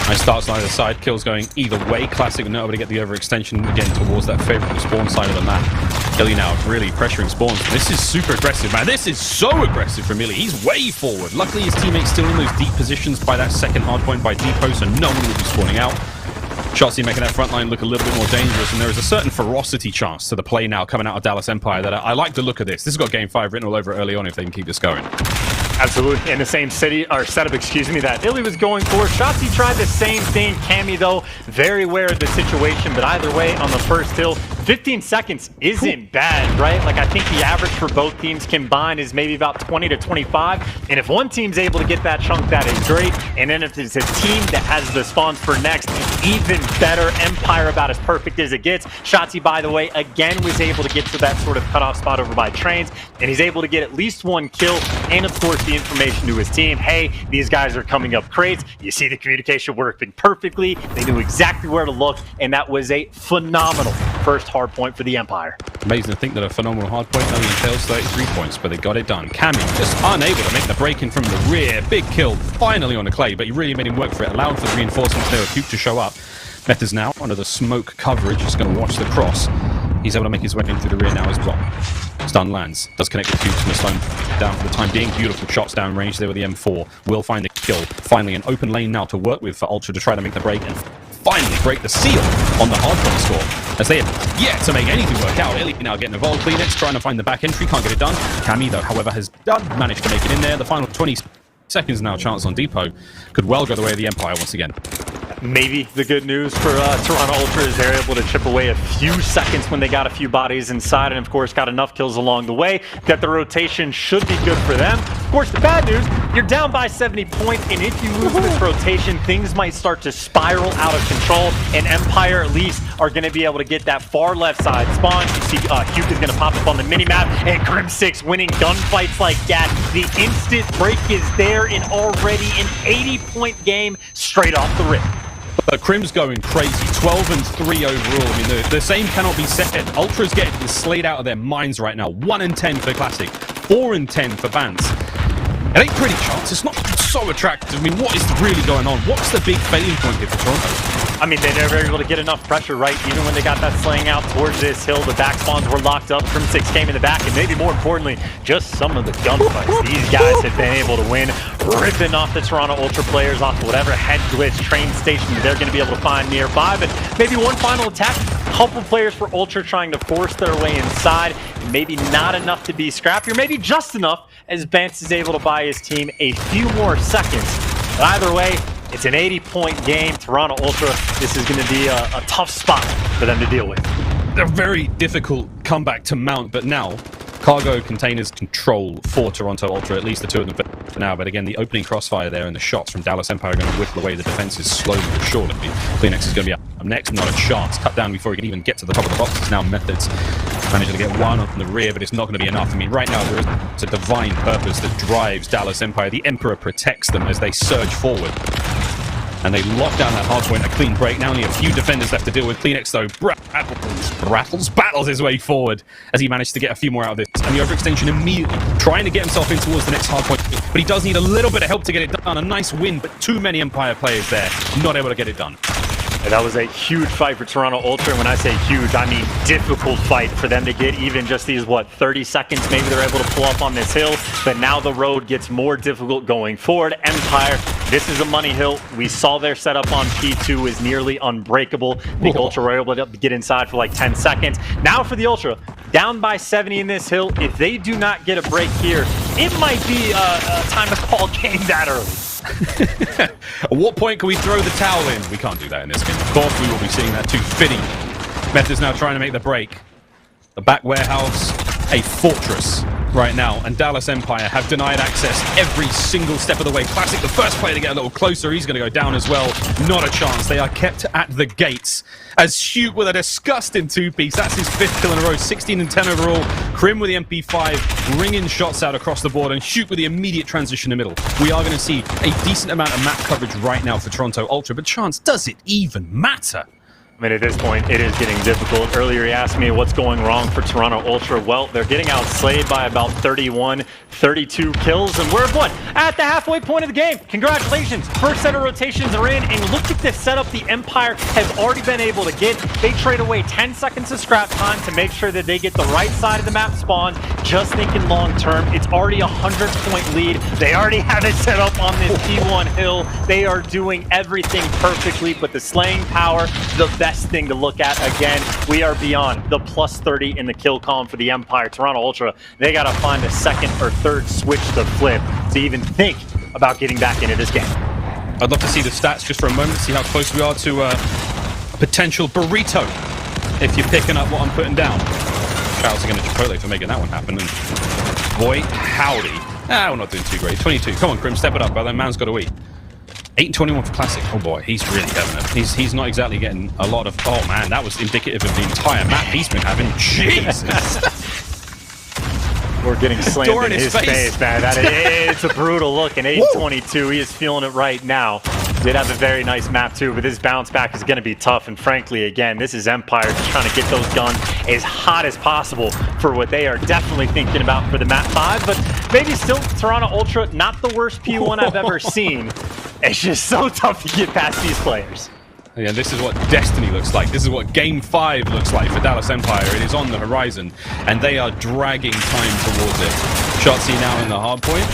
Nice starts on either side. Kills going either way. Classic not able to get the overextension again towards that favorable spawn side of the map. Illy now really pressuring spawns. This is super aggressive, man. This is so aggressive from Illy. He's way forward. Luckily, his teammates still in those deep positions by that second hardpoint by Depot, so no one will be spawning out. Shotzzy making that front line look a little bit more dangerous, and there is a certain ferocity chance to the play now coming out of Dallas Empire that I like the look of this. This has got Game 5 written all over it early on if they can keep this going. Absolutely. In the same city, or setup, excuse me, that Illy was going for. Shotzzy tried the same thing. Cammy, though, very aware of the situation, but either way, on the first hill, 15 seconds isn't bad, right? Like, I think the average for both teams combined is maybe about 20 to 25, and if one team's able to get that chunk, that is great, and then if it's a team that has the spawns for next, even better. Empire about as perfect as it gets. Shotzzy, by the way, again was able to get to that sort of cutoff spot over by trains, and he's able to get at least one kill, and of course, the information to his team. Hey, these guys are coming up crates. You see the communication working perfectly. They knew exactly where to look, and that was a phenomenal first hard point for the Empire. Amazing to think that a phenomenal hard point only entails 33 points, but they got it done. Cammy just unable to make the break in from the rear. Big kill finally on the clay, but he really made him work for it, allowing for the reinforcements there of Cute to show up. Method now under the smoke coverage, just going to watch the cross. He's able to make his way in through the rear now as well. Stun lands, does connect with Cute and slow him down for the time being. Beautiful shots down range there with the M4. Will find the kill. Finally an open lane now to work with for Ultra to try to make the break and finally break the seal on the hardpoint score. As they have yet to make anything work out. Illy now getting involved. Kleenex trying to find the back entry, can't get it done. Cammy, though, however, has managed to make it in there. The final 20 seconds now, chance on Depot. Could well go the way of the Empire once again. Maybe the good news for Toronto Ultra is they're able to chip away a few seconds when they got a few bodies inside, and of course got enough kills along the way that the rotation should be good for them. Of course, the bad news, you're down by 70 points, and if you lose this rotation, things might start to spiral out of control, and Empire at least are going to be able to get that far left side spawn. You see Cute is going to pop up on the minimap, and Grim6 winning gunfights like that. The instant break is there in already an 80-point game straight off the rip. But Crim's going crazy, 12 and 3 overall. I mean, the same cannot be said. Ultra's getting slayed out of their minds right now. 1 and 10 for Classic, 4 and 10 for Bans. It ain't pretty, chance. It's not so attractive. I mean, what is really going on? What's the big failing point here for Toronto? I mean, they never were able to get enough pressure, right? Even when they got that slaying out towards this hill, the back spawns were locked up. Grim6 came in the back, and maybe more importantly, just some of the gunfights these guys have been able to win, ripping off the Toronto Ultra players off whatever head glitch train station they're going to be able to find nearby. But maybe one final attack, a couple players for Ultra trying to force their way inside, and maybe not enough to be scrappy, or maybe just enough as Bance is able to buy his team a few more seconds. But either way, it's an 80-point game. Toronto Ultra, this is going to be a tough spot for them to deal with. A very difficult comeback to mount, but now cargo containers control for Toronto Ultra, at least the two of them for now. But again, the opening crossfire there and the shots from Dallas Empire are going to whittle away the defenses slowly but surely. Kleenex is going to be up next, not a chance. Cut down before he can even get to the top of the boxes. Now Methods managing to get one on the rear, but it's not going to be enough. I mean, right now there is a divine purpose that drives Dallas Empire. The Emperor protects them as they surge forward. And they lock down that hardpoint, a clean break. Now only a few defenders left to deal with. Kleenex, though, battles his way forward as he managed to get a few more out of this. And the overextension immediately trying to get himself in towards the next hardpoint. But he does need a little bit of help to get it done. A nice win, but too many Empire players there, not able to get it done. And that was a huge fight for Toronto Ultra. And when I say huge, I mean difficult fight for them to get even just these, 30 seconds maybe they're able to pull up on this hill. But now the road gets more difficult going forward. Empire, this is a money hill. We saw their setup on P2 is nearly unbreakable. The Ultra were able to get inside for like 10 seconds. Now for the Ultra, down by 70 in this hill. If they do not get a break here, it might be time to call game that early. At what point can we throw the towel in? We can't do that in this game. Of course we will be seeing that too. Fitting. Method's now trying to make the break. The back warehouse, a fortress right now, and Dallas Empire have denied access every single step of the way. Classic, the first player to get a little closer, he's going to go down as well. Not a chance. They are kept at the gates as Shoot with a disgusting two-piece. That's his 5th kill in a row, 16 and 10 overall. Krim with the MP5, ringing shots out across the board, and Shoot with the immediate transition in the middle. We are going to see a decent amount of map coverage right now for Toronto Ultra, but chance, does it even matter? I mean, at this point, it is getting difficult. Earlier, he asked me what's going wrong for Toronto Ultra. Well, they're getting outslayed by about 31, 32 kills, and we're what? At the halfway point of the game. Congratulations. First set of rotations are in, and look at this setup the Empire has already been able to get. They trade away 10 seconds of scrap time to make sure that they get the right side of the map spawned. Just thinking long term, it's already a 100-point lead. They already have it set up on this T1 hill. They are doing everything perfectly, but the slaying power, the best thing to look at. Again, we are beyond the plus 30 in the kill column for the Empire. Toronto Ultra, they got to find a second or third switch to flip to even think about getting back into this game. I'd love to see the stats just for a moment, see how close we are to a potential burrito if you're picking up what I'm putting down. Shout out again to Chipotle for making that one happen. And boy, howdy. We're not doing too great. 22. Come on, Grim, step it up, brother. Man's got to eat. 8-21 for Classic. Oh boy, he's really having it. He's not exactly getting a lot of... Oh man, that was indicative of the entire map he's been having. Jesus! We're getting slammed in his face, man. It's a brutal look, and 8-22, he is feeling it right now. Did have a very nice map too, but this bounce back is going to be tough, and frankly, again, this is Empire just trying to get those guns as hot as possible for what they are definitely thinking about for the map 5, but maybe still Toronto Ultra, not the worst P1 I've ever seen. It's just so tough to get past these players. Yeah, this is what Destiny looks like. This is what Game 5 looks like for Dallas Empire. It is on the horizon, and they are dragging time towards it. Shotzzy now in the hard point.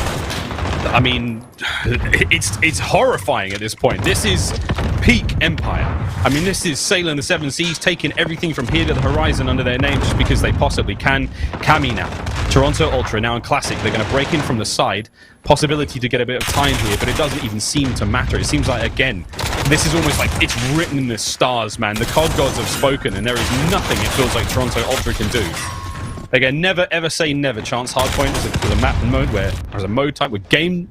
I mean, it's horrifying at this point. This is peak Empire. I mean, this is sailing the seven seas, taking everything from here to the horizon under their name just because they possibly can. Cami now. Toronto Ultra now in Classic. They're going to break in from the side. Possibility to get a bit of time here, but it doesn't even seem to matter. It seems like, again, this is almost like it's written in the stars, man. The COD gods have spoken, and there is nothing it feels like Toronto Ultra can do. Again, never ever say never. Chance hardpoint is a map mode where there's a mode type with games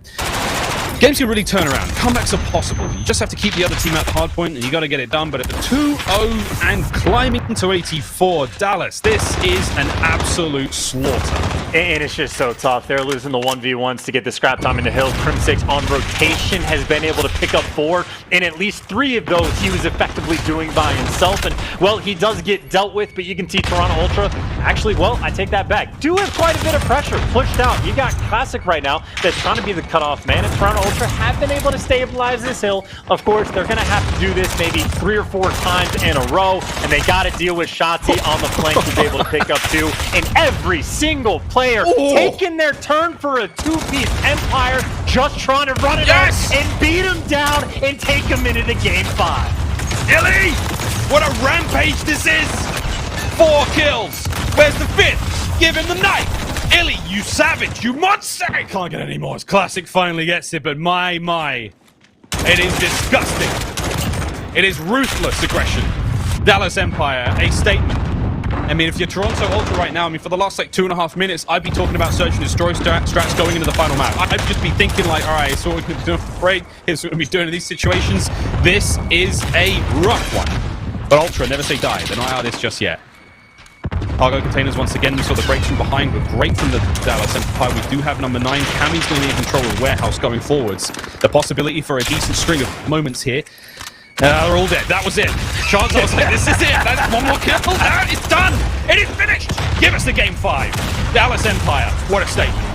can really turn around. Comebacks are possible. You just have to keep the other team at the hardpoint, and you got to get it done. But at the 2-0 and climbing to 84, Dallas, this is an absolute slaughter. And it's just so tough. They're losing the 1v1s to get the scrap time in the hill. Crim6 on rotation has been able to pick up 4, and at least 3 of those he was effectively doing by himself. And, well, he does get dealt with, but you can see Toronto Ultra, actually, well, I take that back. Do have quite a bit of pressure pushed out. You got Classic right now that's trying to be the cutoff man, and Toronto Ultra have been able to stabilize this hill. Of course, they're going to have to do this maybe 3 or 4 times in a row, and they got to deal with Shotzzy on the flank who's able to pick up 2. And every single player taking their turn for a 2-piece Empire, just trying to run it out and beat him down and take him into the game 5. Illy! What a rampage this is! 4 kills! Where's the 5th? Give him the knife! Illy, you savage! You monster! I can't get any more. Classic finally gets it, but my. It is disgusting. It is ruthless aggression. Dallas Empire, a statement. I mean, if you're Toronto Ultra right now, I mean, for the last, like, 2.5 minutes, I'd be talking about search and destroy strats going into the final map. I'd just be thinking, like, all right, so what we're going to be doing for break, here's what we're going to be doing in these situations. This is a rough one. But Ultra, never say die. They're not out of this just yet. Cargo containers, once again, we saw the breaks from behind were great from the Dallas Empire. We do have number 9. Cami's going to be in control of Warehouse going forwards. The possibility for a decent string of moments here. They're all dead. That was it. Chance was like, this is it. That's one more kill. It's done. It is finished. Give us the game 5. Dallas Empire. What a statement.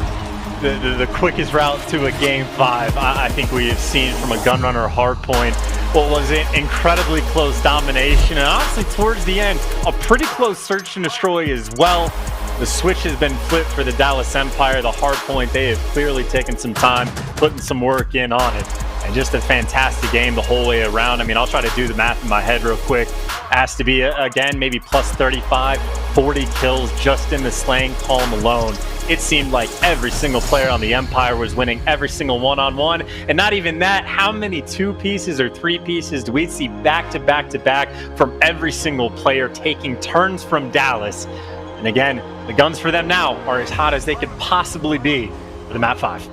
The quickest route to a game 5 I think we have seen from a gunrunner hardpoint. What was it? Incredibly close domination, and honestly towards the end, a pretty close search and destroy as well. The switch has been flipped for the Dallas Empire. The hardpoint, they have clearly taken some time, putting some work in on it. And just a fantastic game the whole way around. I mean, I'll try to do the math in my head real quick. Has to be, again, maybe plus 35, 40 kills just in the slaying column alone. It seemed like every single player on the Empire was winning every single one-on-one. And not even that, how many 2 pieces or 3 pieces do we see back to back to back from every single player taking turns from Dallas? And again, the guns for them now are as hot as they could possibly be for the map 5.